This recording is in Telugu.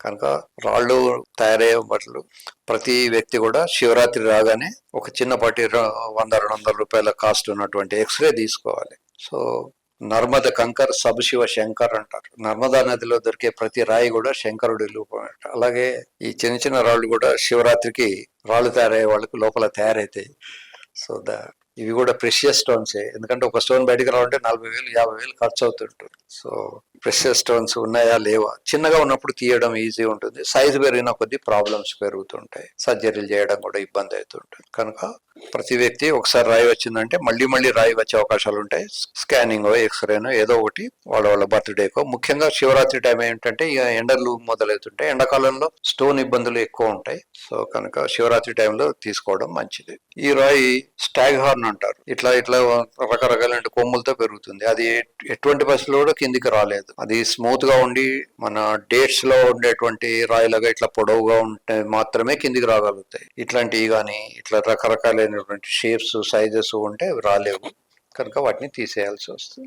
కనుక రాళ్ళు తయారయ్యే బట్టలు ప్రతి వ్యక్తి కూడా శివరాత్రి రాగానే ఒక చిన్నపాటి 100-200 రూపాయల కాస్ట్ ఉన్నటువంటి ఎక్స్రే తీసుకోవాలి. సో నర్మద కంకర్ సబ్ శివ శంకర్ అంటారు. నర్మదా నదిలో దొరికే ప్రతి రాయి కూడా శంకరుడి రూపం. అలాగే ఈ చిన్న చిన్న రాళ్ళు కూడా శివరాత్రికి రాళ్ళు తయారయ్యే వాళ్ళకి లోపల తయారైతాయి. సో ఇవి కూడా ప్రెషియస్ స్టోన్సే. ఎందుకంటే ఒక స్టోన్ బయటకు రావాలంటే 40,000-50,000 ఖర్చు అవుతుంటుంది. సో ప్రెషియస్ స్టోన్స్ ఉన్నాయా లేవా, చిన్నగా ఉన్నప్పుడు తీయడం ఈజీ ఉంటుంది, సైజు పెరిగిన కొద్దీ ప్రాబ్లమ్స్ పెరుగుతుంటాయి, సర్జరీలు చేయడం కూడా ఇబ్బంది అవుతుంటుంది. కనుక ప్రతి వ్యక్తి ఒకసారి రాయి వచ్చిందంటే మళ్ళీ మళ్ళీ రాయి వచ్చే అవకాశాలు ఉంటాయి. స్కానింగ్ ఎక్స్రేనో ఏదో ఒకటి వాళ్ళ బర్త్డేకో. ముఖ్యంగా శివరాత్రి టైం ఏంటంటే ఇక ఎండలు మొదలవుతుంటాయి, ఎండాకాలంలో స్టోన్ ఇబ్బందులు ఎక్కువ ఉంటాయి. సో కనుక శివరాత్రి టైంలో తీసుకోవడం మంచిది. ఈ రాయి స్టాగ్ హార్న్ అంటారు. ఇట్లా రకరకాల కొమ్ములతో పెరుగుతుంది. అది ఎటువంటి పరిస్థితుల్లో కూడా కిందికి రాలేదు. అది స్మూత్ గా ఉండి మన డేట్స్ లో ఉండేటువంటి రాయిలాగా ఇట్లా పొడవుగా ఉంటే మాత్రమే కిందికి రాగలుగుతాయి. ఇట్లాంటివి కానీ ఇట్లా రకరకాలైనటువంటి షేప్స్ సైజెస్ ఉంటే రాలేవు. కనుక వాటిని తీసేయాల్సి వస్తుంది.